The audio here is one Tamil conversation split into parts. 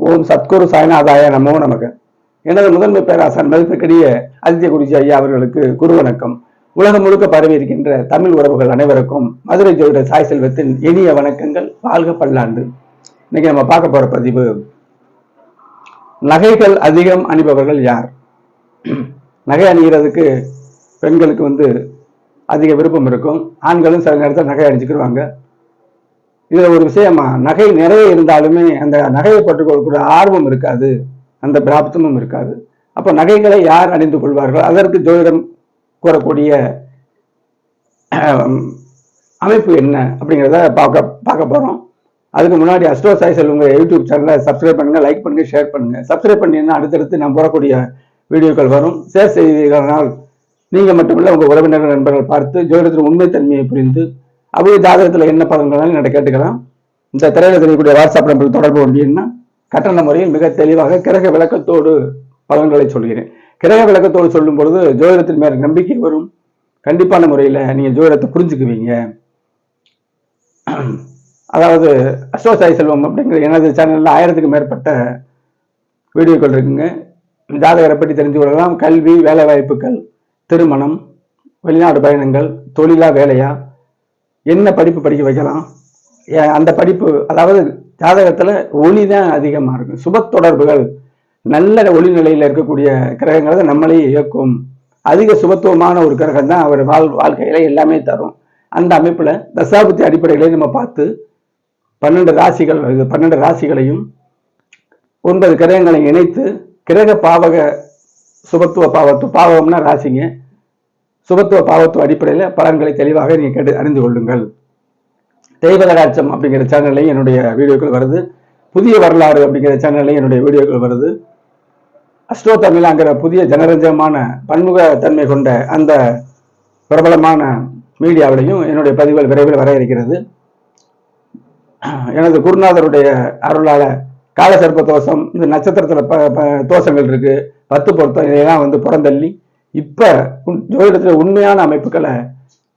ஓம் சத்குரு சாய்நாதாய நமோ நமக. எனது முதன்மை பேராசான் மதிப்புக்கிடையே ஆதித்ய குருஜி ஐயா அவர்களுக்கு குரு வணக்கம். உலகம் முழுக்க பரவி இருக்கின்ற தமிழ் உறவுகள் அனைவருக்கும் மதுரை ஜோதிடர் சாய் செல்வத்தின் இனிய வணக்கங்கள். வாழ்க பல்லாண்டு. இன்னைக்கு நம்ம பார்க்க போற பதிவு, நகைகள் அதிகம் அணிபவர்கள் யார்? நகை அணிகிறதுக்கு பெண்களுக்கு அதிக விருப்பம் இருக்கும். ஆண்களும் சில நேரத்தில் நகை அணிஞ்சுக்கிடுவாங்க. இதுல ஒரு விஷயமா, நகை நிறைய இருந்தாலுமே அந்த நகையை பற்றுக்கொள்ளக்கூடிய ஆர்வம் இருக்காது, அந்த பிராப்தமும் இருக்காது. அப்ப நகைகளை யார் அணிந்து கொள்வார்கள்? அதற்கு ஜோதிடம் கூறக்கூடிய அமைப்பு என்ன அப்படிங்கிறத பார்க்க போறோம். அதுக்கு முன்னாடி அஸ்ட்ரோ சாய் செல்வங்க யூடியூப் சேனலை சப்ஸ்கிரைப் பண்ணுங்க, லைக் பண்ணுங்க, ஷேர் பண்ணுங்க. சப்ஸ்கிரைப் பண்ணீங்கன்னா அடுத்தடுத்து நான் போடக்கூடிய வீடியோக்கள் வரும். ஷேர் செய்தீர்களால் நீங்க மட்டுமில்ல உங்க உறவினர்கள் நண்பர்கள் பார்த்து ஜோதிடத்தின் உண்மை தன்மையை புரிந்து அவங்க ஜாதகத்தில் என்ன பலன்களாலும் என்னை கேட்டுக்கலாம். இந்த திரையில தெரியக்கூடிய வாட்ஸ்அப் நம்பருக்கு தொடர்பு கொண்டீங்கன்னா கட்டண முறையில் மிக தெளிவாக கிரக விளக்கத்தோடு பலன்களை சொல்கிறேன். கிரக விளக்கத்தோடு சொல்லும் பொழுது ஜோதிடத்தின் மேல் நம்பிக்கை வரும். கண்டிப்பான முறையில் நீங்க ஜோதிடத்தை புரிஞ்சுக்குவீங்க. அதாவது அஸ்ட்ரோ சாய் செல்வம் அப்படிங்கிற எனது சேனல்ல 1000க்கும் மேற்பட்ட வீடியோக்கள் இருக்குங்க. ஜாதகரை பற்றி தெரிஞ்சு கொள்ளலாம். கல்வி, வேலை வாய்ப்புகள், திருமணம், வெளிநாடு பயணங்கள், தொழிலா வேலையா, என்ன படிப்பு படிக்க வைக்கலாம், அந்த படிப்பு, அதாவது ஜாதகத்துல ஒளி தான் அதிகமா இருக்கும். சுப தொடர்புகள், நல்ல ஒளி நிலையில இருக்கக்கூடிய கிரகங்களை நம்மளே இயக்கும். அதிக சுபத்துவமான ஒரு கிரகம் தான் அவர் வாழ்க்கையில எல்லாமே தரும். அந்த அமைப்புல தசாபுத்தி அடிப்படையிலே நம்ம பார்த்து 12 ராசிகளையும் 9 கிரகங்களை இணைத்து கிரக பாவக சுபத்துவ பாவகம்னா ராசிங்க, சுபத்துவ பாவத்துவ அடிப்படையில் பலன்களை தெளிவாக நீங்க கேட்டு அறிந்து கொள்ளுங்கள். தெய்வதராட்சம் அப்படிங்கிற சேனல்லையும் என்னுடைய வீடியோக்கள் வருது. புதிய வரலாறு அப்படிங்கிற சேனல்லையும் என்னுடைய வீடியோக்கள் வருது. அஸ்ட்ரோ தமிழாங்கிற புதிய ஜனரஞ்சமான பன்முக தன்மை கொண்ட அந்த பிரபலமான மீடியாவிலையும் என்னுடைய பதிவுகள் விரைவில் வர இருக்கிறது. எனது குருநாதருடைய அருளால காலசர்ப்ப தோஷம், இந்த நட்சத்திரத்துல தோஷங்கள் இருக்கு, 10 பொருத்தம், இதெல்லாம் புறந்தள்ளி இப்ப ஜோதிடத்துல உண்மையான அமைப்புகளை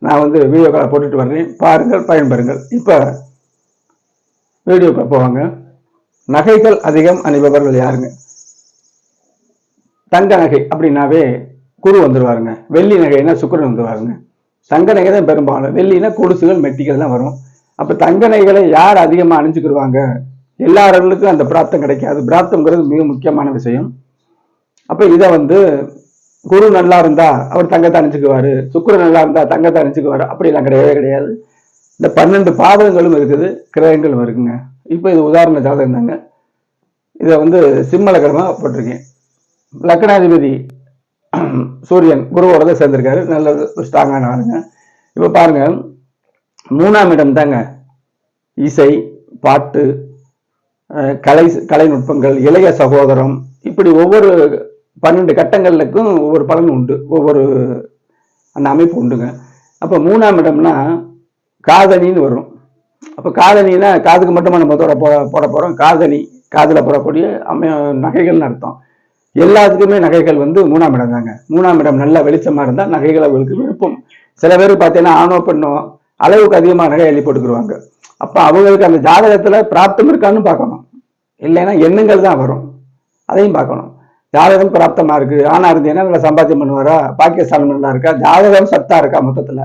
நான் வீடியோக்களை போட்டுட்டு வர்றேன். பாருங்கள், பயன்பெறுங்கள். இப்ப வீடியோக்களை போவாங்க. நகைகள் அதிகம் அணிபவர்கள் யாருங்க? தங்க நகை அப்படின்னாவே குரு வந்துருவாருங்க. வெள்ளி நகைன்னா சுக்கிரன் வந்துருவாருங்க. தங்க நகை தான் பெரும்பாலும். வெள்ளினா கொலுசுகள், மெட்டிகள் தான் வரும். அப்ப தங்க நகைகளை யார் அதிகமா அணிஞ்சுக்கிடுவாங்க? எல்லாருக்கும் அந்த பிராப்தம் கிடைக்காது. பிராப்தம்ங்கிறது மிக முக்கியமான விஷயம். அப்ப இதை குரு நல்லா இருந்தா அவர் தங்கத்தை அணிஞ்சுக்குவாரு, சுக்கிரன் நல்லா இருந்தா தங்கத்தை அணிஞ்சுக்குவாரு, அப்படிலாம் கிடையவே கிடையாது. இந்த 12 பாதங்களும் இருக்குது, கிரகங்களும் இருக்குங்க. இப்ப இது உதாரண ஜாதகம் தாங்க. இதை சிம்ம லக்னமா போட்டிருக்கேன். லக்னாதிபதி சூரியன் குருவோட தான் சேர்ந்திருக்காரு. நல்ல ஸ்ட்ராங்கான ஆளுங்க. இப்ப பாருங்க, 3ஆம் இடம் தாங்க இசை, பாட்டு, கலைநுட்பங்கள், இளைய சகோதரம், இப்படி ஒவ்வொரு 12 கட்டங்களுக்கும் ஒவ்வொரு பலன் உண்டு, ஒவ்வொரு அந்த அமைப்பு உண்டுங்க. அப்ப 3ஆம் இடம்னா காதணின்னு வரும். அப்ப காதணினா காதுக்கு மட்டுமா நம்ம போட போறோம். காதணி காதுல போடக்கூடிய நகைகள்னு அர்த்தம். எல்லாத்துக்குமே நகைகள் 3ஆம் இடம் தாங்க. 3ஆம் இடம் நல்ல வெளிச்சமா இருந்தா நகைகள் அவங்களுக்கு விருப்பம். சில பேர் பார்த்தீங்கன்னா ஆணோ பெண்ணோ அளவுக்கு அதிகமாக நகை அள்ளி போட்டுக்கிடுவாங்க. அப்ப அவங்களுக்கு அந்த ஜாதகத்துல பிராப்தம் இருக்கான்னு பார்க்கணும். இல்லைன்னா எண்ணங்கள் தான் வரும், அதையும் பார்க்கணும். ஜாதகம் பிராப்தமா இருக்கு, ஆனா இருந்தீங்கன்னா நல்லா சம்பாத்தியம் பண்ணுவாரா, பாக்கியஸ்தானம் நல்லா இருக்கா, ஜாதகம் சத்தா இருக்கா, மொத்தத்துல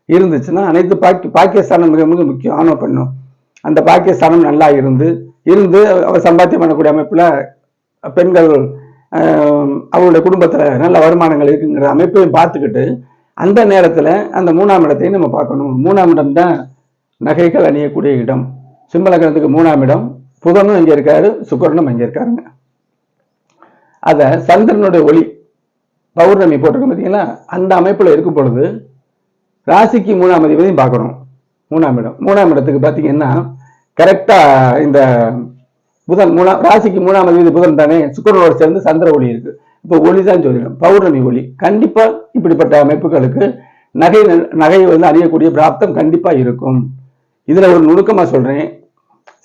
இருந்துச்சுன்னா அனைத்து பாக்கியஸ்தானம் மிக மிக முக்கியம். ஆணோ பெண்ணும் அந்த பாக்கியஸ்தானம் நல்லா இருந்து அவர் சம்பாத்தியம் பண்ணக்கூடிய அமைப்புல பெண்கள் அவருடைய குடும்பத்துல நல்ல வருமானங்கள் இருக்குங்கிற அமைப்பையும் பார்த்துக்கிட்டு அந்த நேரத்துல அந்த 3ஆம் இடத்தையும் நம்ம பார்க்கணும். 3ஆம் இடம் தான் நகைகள் அணியக்கூடிய இடம். சிம்ம லக்னத்துக்கு 3ஆம் இடம். புதனும் இங்க இருக்காரு, சுக்கிரனும் இங்க இருக்காருங்க. அத சந்திரனுடைய ஒளி பௌர்ணமி போட்டிருக்க பார்த்தீங்களா, அந்த அமைப்புல இருக்கும் பொழுது ராசிக்கு 3ஆம் அதிபதியும் பார்க்கணும். 3ஆம் இடம், 3ஆம் இடத்துக்கு பார்த்தீங்கன்னா கரெக்டா இந்த புதன் ராசிக்கு 3ஆம் அதிபதி புதன் தானே, சுக்கிரனோடு சேர்ந்து சந்திர ஒளி இருக்கு. இப்போ ஒளி தான் சொல்லிடும், பௌர்ணமி ஒளி. கண்டிப்பா இப்படிப்பட்ட அமைப்புகளுக்கு நகை அணியக்கூடிய பிராப்தம் கண்டிப்பா இருக்கும். இதுல ஒரு நுணுக்கமா சொல்றேன்,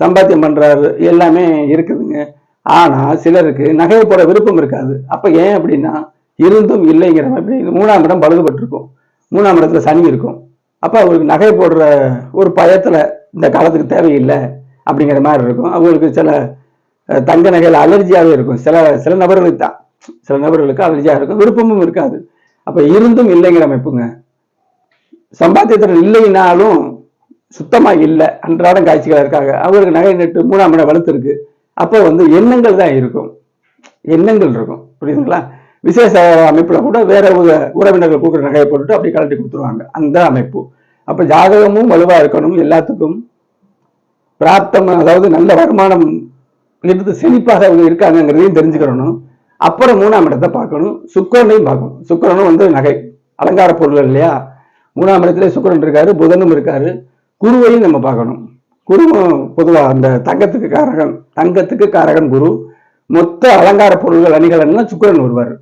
சம்பாத்தியம் பண்றாரு எல்லாமே இருக்குதுங்க. ஆனா சிலருக்கு நகையை போட விருப்பம் இருக்காது. அப்ப ஏன் அப்படின்னா இருந்தும் இல்லைங்கிற மாதிரி 3ஆம் இடம் பழுதுபட்டிருக்கும், 3ஆம் இடத்துல சனி இருக்கும். அப்ப அவருக்கு நகை போடுற ஒரு பயத்துல இந்த காலத்துக்கு தேவையில்லை அப்படிங்கிற மாதிரி இருக்கும். அவங்களுக்கு சில தங்க நகையில் அலர்ஜியாகவே இருக்கும். சில சில நபர்களுக்கு தான், சில நபர்களுக்கு அலர்ஜியாக இருக்கும், விருப்பமும் இருக்காது. அப்ப இருந்தும் இல்லைங்கிற அமைப்புங்க. சம்பாத்தியத்திறன் இல்லைனாலும் சுத்தமா இல்லை, அன்றாடம் காட்சிகள் இருக்காங்க, அவருக்கு நகை நட்டு 3ஆம் இடம் வலுத்திருக்கு. அப்போ எண்ணங்கள் தான் இருக்கும், எண்ணங்கள் இருக்கும், புரியுதுங்களா? விசேஷ அமைப்புல கூட வேற உறவினர்கள் கொடுக்குற நகையை போட்டுட்டு அப்படி கலட்டி கொடுத்துருவாங்க, அந்த அமைப்பு. அப்ப ஜாதகமும் வலுவா இருக்கணும், எல்லாத்துக்கும் பிராப்தம், அதாவது நல்ல வருமானம் எடுத்து செழிப்பாக அவங்க இருக்காங்கிறதையும் தெரிஞ்சுக்கிறணும். அப்புறம் 3ஆம் இடத்தை பார்க்கணும், சுக்கிரனையும் பார்க்கணும். சுக்கிரனும் நகை அலங்கார பொருள் இல்லையா? 3ஆம் இடத்துல சுக்கிரன் இருக்காரு, புதனும் இருக்காரு, குருவையும் நம்ம பார்க்கணும். குருவும் பொதுவா அந்த தங்கத்துக்கு காரகன் குரு. மொத்த அலங்கார பொருள்கள் அணிகள் எல்லாம் சுக்கிரன் வருவார்.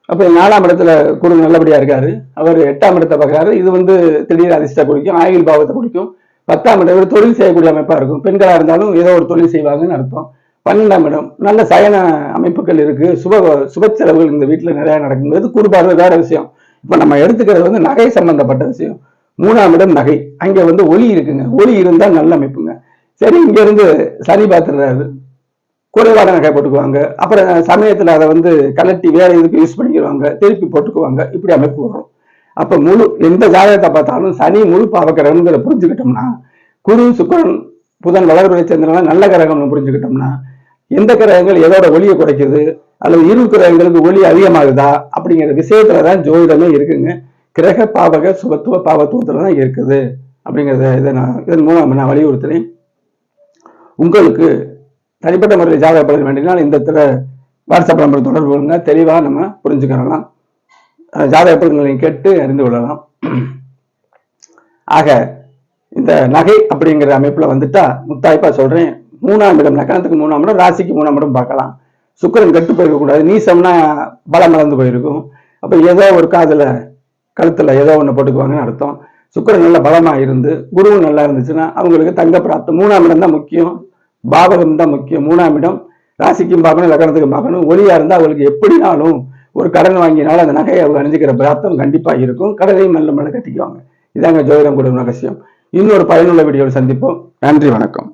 அப்ப 4ஆம் இடத்துல குரு நல்லபடியா இருக்காரு, அவர் 8ஆம் இடத்தை பார்க்கிறாரு. இது திடீர் அதிர்ஷ்ட குறிக்கும், ஆயுள் பாவத்தை குறிக்கும். 10ஆம் இடம் தொழில் செய்யக்கூடிய அமைப்பா இருக்கும், பெண்களா இருந்தாலும் ஏதோ ஒரு தொழில் செய்வாங்கன்னு அர்த்தம். 12ஆம் இடம் நல்ல சயன அமைப்புகள் இருக்கு, சுப செலவுகள் இந்த வீட்டுல நிறைய நடக்கும்போது கூடுபாடு வேற விஷயம். இப்ப நம்ம எடுத்துக்கிறது நகை சம்பந்தப்பட்ட விஷயம். 3ஆம் இடம் நகை, அங்க ஒளி இருக்குங்க, ஒளி இருந்தா நல்ல அமைப்புங்க. சரி, இங்க இருந்து சனி பார்த்துடுறாரு, குறைவான நகை போட்டுக்குவாங்க, அப்புறம் சமயத்துல அதை கலட்டி வேற இதுக்கு யூஸ் பண்ணிக்குவாங்க, திருப்பி போட்டுக்குவாங்க, இப்படி அமைப்பு வரும். அப்ப எந்த ஜாதகத்தை பார்த்தாலும் சனி முழு பாவக்கிரகம்ங்கிற புரிஞ்சுக்கிட்டோம்னா, குரு சுக்கிரன் புதன் வளர்பிறை சந்திரன் நல்ல கிரகம்னு புரிஞ்சுக்கிட்டோம்னா, எந்த கிரகங்கள் எதோட ஒளியை குறைக்குது அல்லது இரு கிரகங்களுக்கு ஒளி அதிகமாகுதா அப்படிங்கிற விஷயத்துலதான் ஜோதிடமே இருக்குங்க. கிரக பாவக சுபத்துவ பாவத்துவத்துலதான் இருக்குது அப்படிங்கிறத இதன் மூலம் நான் வலியுறுத்துறேன். உங்களுக்கு தனிப்பட்ட முறையில் ஜாதக பலன் வேண்டினால் இந்த வாட்ஸ்அப் நம்பர் தொடர்பு கொள்ளுங்க, தெளிவா நம்ம புரிஞ்சுக்கலாம், ஜாதக பலன்களை கேட்டு அறிந்து கொள்ளலாம். ஆக இந்த நகை அப்படிங்கிற அமைப்புல முத்தாய்ப்பா சொல்றேன், 3ஆம் இடம் லக்னத்துக்கு 3ஆம் இடம், ராசிக்கு 3ஆம் இடம் பார்க்கலாம். சுக்கிரன் கெட்டு போயிருக்க கூடாது, நீசம்னா பலம் இழந்து போயிருக்கும். அப்ப ஏதோ ஒரு காதுல கழுத்துல ஏதோ ஒண்ணு போட்டுக்குவாங்கன்னு அர்த்தம். சுக்கிரன் நல்ல பலமா இருந்து குருவும் நல்லா இருந்துச்சுன்னா அவங்களுக்கு தங்க பிராப்தம். 3ஆம் இடம் தான் முக்கியம், பாவகம் தான் முக்கியம். 3ஆம் இடம் ராசிக்கும் பார்க்கணும், லக்னத்துக்கும் பார்க்கணும். ஒளியா இருந்தா அவங்களுக்கு எப்படினாலும் ஒரு கடன் வாங்கினாலும் அந்த நகையை அவங்க அணிஞ்சுக்கிற பிராப்தம் கண்டிப்பா இருக்கும், கடனையும் நல்ல மழை கட்டிக்குவாங்க. இதாங்க ஜோதிடம் கூடும் ரகசியம். இன்னொரு பயனுள்ள வீடியோவில் சந்திப்போம். நன்றி, வணக்கம்.